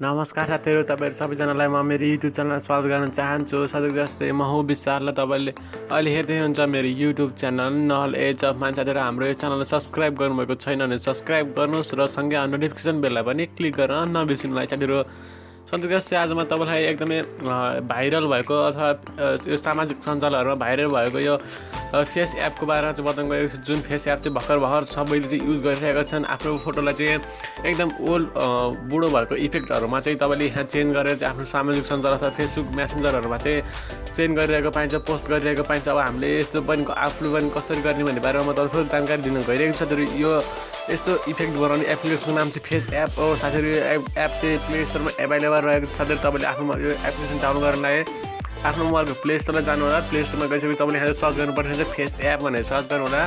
नमस्कार साथीहरु, तपाईहरु सबैजनालाई म मेरो युट्युब च्यानलमा स्वागत गर्न चाहन्छु। सधैँ जस्तै म हो विशाललाई तपाईले अहिले हेर्दै हुनुहुन्छ मेरो YouTube channel knowledge of mine. साथीहरु, हाम्रो यो च्यानललाई सब्स्क्राइब गर्नुभएको छैन भने सब्स्क्राइब गर्नुस् र सँगै नोटिफिकेसन बेललाई पनि क्लिक गर्न नबिर्सिनुहोला। साथीहरु, सधैँ आज म तपाईलाई एकदमै भाइरल भएको अथवा यो सामाजिक सञ्जालहरुमा भाइरल भएको यो फेस एपको बारेमा चाहिँ बताउन गएको छु। जुन फेस एप चाहिँ भर्खर सबैले चाहिँ युज गरिरहेका छन्। आफ्नो फोटोलाई चाहिँ एकदम ओल्ड बुढो भएको इफेक्टहरुमा चाहिँ तपाईले यहाँ चेन्ज गरेर चाहिँ आफ्नो सामाजिक सञ्जाल अथवा फेसबुक मेसेन्जरहरुमा चाहिँ चेन्ज गरिरहेको पाइन्छ, पोस्ट गरिरहेको पाइन्छ। अब हामीले यस्तो पनि आफूले पनि कसरी गर्ने भन्ने बारेमा म तपाईलाई थोरै जानकारी दिन गइरहेको छु। साथीहरु, यो यस्तो इफेक्ट बनाउने एप्लिकेसनको नाम चाहिँ फेस एप हो। साथीहरु, यो एप चाहिँ प्ले स्टोरमा एभाइलेबल रहेको छ। साथीहरु, तपाईले आफ्नो यो एप्लिकेसन डाउनलोड गर्न लागि आफ्नो मोबाइलको प्ले स्टोरमा जानु होला। प्ले स्टोरमा गइसकेपछि तपाईँले यहाँ सर्च गर्नुपर्ने चाहिँ फेस एप भनेर सर्च गर्नु होला।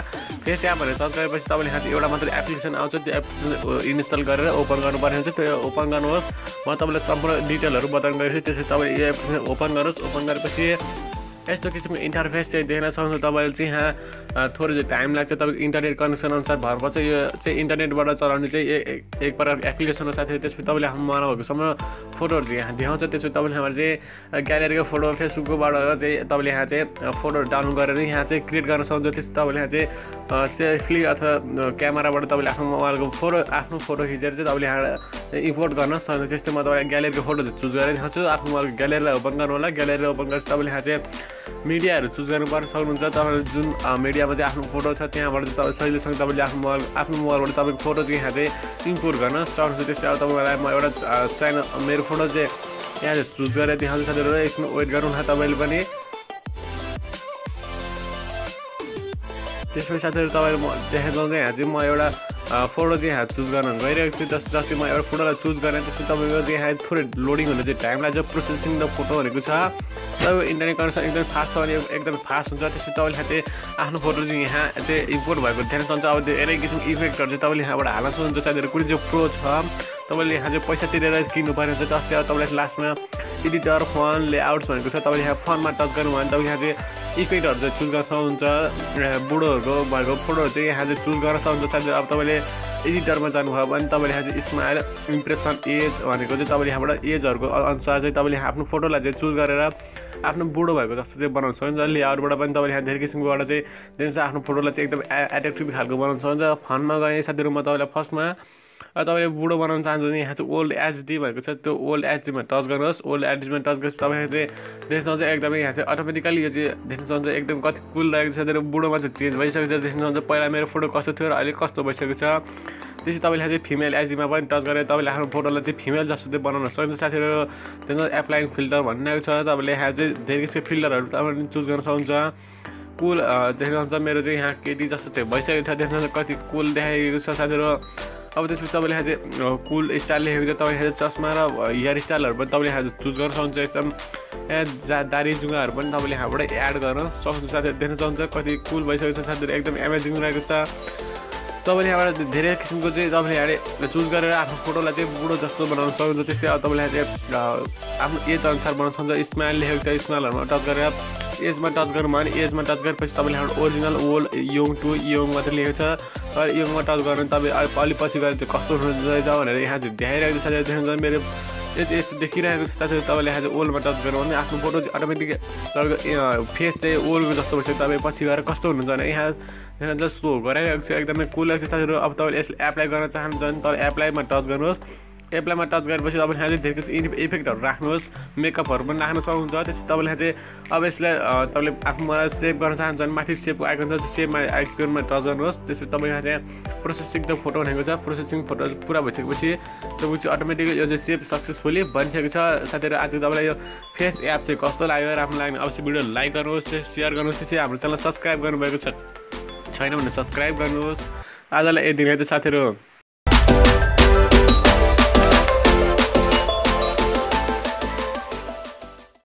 फेस एप भनेर सर्च गरेपछि तपाईँले यहाँ एउटा मात्र एप्लिकेसन आउँछ। त्यो एप्लिकेसन इन्स्टल गरेर ओपन गर्नुपर्ने हुन्छ। त्यो ओपन गर्नुहोस्। म तपाईँलाई सम्पूर्ण डिटेलहरू बताउन गएको छु। त्यसपछि तपाईँले यो एप्लिकेसन ओपन गर्नुहोस्। ओपन गरेपछि यस्तो किसिमको इन्टरफेस चाहिँ देख्न सक्नुहुन्छ। तपाईँले चाहिँ यहाँ थोरै चाहिँ टाइम लाग्छ। तपाईँको इन्टरनेट कनेक्सन अनुसार भर पर्छ। यो चाहिँ इन्टरनेटबाट चलाउने चाहिँ एक प्रकारको एप्लिकेसन हो। साथीहरु, त्यसपछि तपाईँले आफ्नो मनमा भएको सम्म फोटोहरू चाहिँ यहाँ देखाउँछ। त्यसपछि तपाईँले हाम्रो चाहिँ ग्यालेरीको फोटो फेसबुकबाट चाहिँ तपाईँले यहाँ चाहिँ फोटोहरू डाउनलोड गरेर यहाँ चाहिँ क्रिएट गर्न सक्नुहुन्छ। त्यसपछि तपाईँले यहाँ चाहिँ सेल्फी अथवा क्यामेराबाट तपाईँले आफ्नो मोबाइलको आफ्नो फोटो खिचेर चाहिँ तपाईँले यहाँ इम्पोर्ट गर्न सक्नुहुन्छ। त्यस्तै म तपाईँलाई ग्यालेरीको फोटो चुज गरेर देखाउँछु। आफ्नो मोबाइलको ग्यालेरीलाई ओपन गर्नु होला। ग्यालेरीलाई ओपन गरेपछि तपाईँले यहाँ चाहिँ मिडियाहरू चुज गर्नुपर्ने सक्नुहुन्छ। तपाईँले जुन मिडियामा चाहिँ आफ्नो फोटो छ त्यहाँबाट चाहिँ तपाईँ सजिलैसँग तपाईँले आफ्नो मोबाइलबाट तपाईँको फोटो चाहिँ यहाँ चाहिँ इम्पोर्ट गर्न सक्नुहुन्छ। त्यस्तै अब तपाईँलाई म एउटा सानो मेरो फोटो चाहिँ यहाँ चाहिँ चुज गरेर देखाउँछु। साथीहरु, एकछिन वेट गर्नु होला तपाईँले पनि। त्यसपछि साथीहरु, तपाईँले म देखाउँछ यहाँ चाहिँ म एउटा फोटो चाहिँ यहाँ चुज गर्न गइरहेको छु। जस्तै म एउटा फोटोलाई चुज गरेँ। त्यसपछि तपाईँको चाहिँ यहाँ थोरै लोडिङ हुने चाहिँ टाइम लाग्छ। प्रोसेसिङ द फोटो भनेको छ। तपाईँको इन्टरनेट कनेक्सन एकदमै फास्ट छ भने एकदमै फास्ट हुन्छ। त्यसपछि तपाईँले यहाँ चाहिँ आफ्नो फोटो चाहिँ यहाँ चाहिँ इम्पोर्ट भएको देख्न सक्नुहुन्छ। अब धेरै किसिमको इफेक्टहरू चाहिँ तपाईँले यहाँबाट हाल्न सक्नुहुन्छ। साथीहरु, कुनै चाहिँ प्रो छ तपाईँले यहाँ चाहिँ पैसा तिरेर किन्नुपर्ने हुन्छ। जस्तै अब तपाईँलाई लास्टमा एडिटर फन लेआउट्स भनेको छ। तपाईँले यहाँ फनमा टच गर्नुभयो भने तपाईँले यहाँ चाहिँ इफेक्टहरू चाहिँ चुज गर्न सक्नुहुन्छ। बुढोहरूको भएको फोटोहरू चाहिँ यहाँ चाहिँ चुज गर्न सक्नुहुन्छ। साथीहरु, अब तपाईँले एडिटरमा जानुभयो भने तपाईँले यहाँ चाहिँ स्माइल इम्प्रेसन एज भनेको चाहिँ तपाईँले यहाँबाट एजहरूको अनुसार चाहिँ तपाईँले आफ्नो फोटोलाई चाहिँ चुज गरेर आफ्नो बुढो भएको जस्तो चाहिँ बनाउन सक्नुहुन्छ। लेआउटबाट पनि तपाईँले यहाँ धेरै किसिमकोबाट चाहिँ दिन्छ आफ्नो फोटोलाई चाहिँ एकदम एट्र्याक्टिभ खालको बनाउन सक्नुहुन्छ। फनमा गएँ साथीहरु, म तपाईँलाई फर्स्टमा तपाईँले बुढो बनाउन चाहनुहुन्छ भने यहाँ चाहिँ ओल्ड एचडी भएको छ। त्यो ओल्ड एचडीमा टच गर्नुहोस्। ओल्ड एचडीमा टच गरेपछि तपाईँ चाहिँ देख्न सक्नुहुन्छ एकदमै यहाँ चाहिँ अटोमेटिकली यो चाहिँ देख्न सक्नुहुन्छ एकदम कति कुल लागेको छ। त्यो बुढोमा चाहिँ चेन्ज भइसकेको छ। देख्न सक्नुहुन्छ पहिला मेरो फोटो कस्तो थियो र अहिले कस्तो भइसकेको छ। त्यसपछि तपाईँले चाहिँ फिमेल एचडीमा पनि टच गरेर तपाईँले आफ्नो फोटोलाई चाहिँ फिमेल जस्तो चाहिँ बनाउन सक्नुहुन्छ। साथीहरु, त्यसमा एप्लाइङ फिल्टर भन्ने आएको छ। तपाईँले यहाँ चाहिँ धेरै किसिमको फिल्टरहरू तपाईँले चुज गर्न सक्नुहुन्छ। कुल देख्नुहुन्छ मेरो चाहिँ यहाँ केटी जस्तो चाहिँ भइसकेको छ। देख्नुहुन्छ कति कुल देखाइएको छ। साथीहरु, अब त्यसपछि तपाईँले यहाँ चाहिँ कुल स्टाइल लेखेको छ। तपाईँले यहाँ चस्मा र हेयर स्टाइलहरू पनि तपाईँले यहाँ चुज गर्न सक्नुहुन्छ। एकदम दारी जुङ्गाहरू पनि तपाईँले यहाँबाट एड गर्न सक्नुहुन्छ। साथीहरु, देख्न सक्नुहुन्छ कति कुल भइसकेको छ। साथीहरु, एकदम एमेजिङ रहेको छ। तपाईँले यहाँबाट धेरै किसिमको चाहिँ तपाईँले यहाँ चुज गरेर आफ्नो फोटोलाई चाहिँ बुढो जस्तो बनाउन सक्नुहुन्छ। त्यस्तै अब तपाईँले यहाँ चाहिँ आफ्नो एज अनुसार बनाउन सक्नुहुन्छ। स्माइल लेखेको छ। स्माइलहरूमा टच गरेर एजमा टच गर्नुभयो भने एजमा टच गरेपछि तपाईँले यहाँबाट original old young to young मात्रै लेखेको छ। र यङमा टच गर्नु तपाईँ अलि पछि गएर चाहिँ कस्तो हुनुहुन्छ भनेर यहाँ चाहिँ देखाइरहेको छ। साथीहरु, देख्नुहुन्छ मेरो यो चाहिँ यस्तो देखिरहेको छ। साथीहरु, तपाईँले यहाँ चाहिँ ओल्डमा टच गर्नु भने आफ्नो फोटो चाहिँ अटोमेटिक तपाईँको फेस चाहिँ ओल्डको जस्तो भइसक्यो। तपाईँ पछि गएर कस्तो हुनुहुन्छ भने यहाँ देख्नुहुन्छ सो गराइरहेको छ। एकदमै कुल लाग्छ। साथीहरु, अब तपाईँले यसलाई एप्लाई गर्न चाहनुहुन्छ भने तपाईँ एप्लाईमा टच गर्नुहोस्। एप्लाईमा टच गरेपछि तपाईँले यहाँ चाहिँ धेरै किसिमको इफेक्टहरू राख्नुहोस्। मेकअपहरू पनि राख्न सक्नुहुन्छ। त्यसपछि तपाईँले यहाँ चाहिँ अब यसलाई तपाईँले आफ्नोमा सेभ गर्न चाहनुहुन्छ भने माथि सेभको आइकन छ। त्यो सेभमा आइकनमा टच गर्नुहोस्। त्यसपछि तपाईँ यहाँ चाहिँ प्रोसेसिङ द फोटो भनेको छ। प्रोसेसिङ फोटो पुरा भइसकेपछि तपाईँ अटोमेटिकली यो चाहिँ सेभ सक्सेसफुली बनिसकेको छ। साथीहरु, आज तपाईँलाई यो फेस एप चाहिँ कस्तो लाग्यो राम्रो लाग्ने अवश्य भिडियो लाइक गर्नुहोस्, सेयर गर्नुहोस्। त्यसपछि हाम्रो च्यानल सब्स्क्राइब गर्नुभएको छैन भने सब्स्क्राइब गर्नुहोस्। आजलाई यति नै त साथीहरु।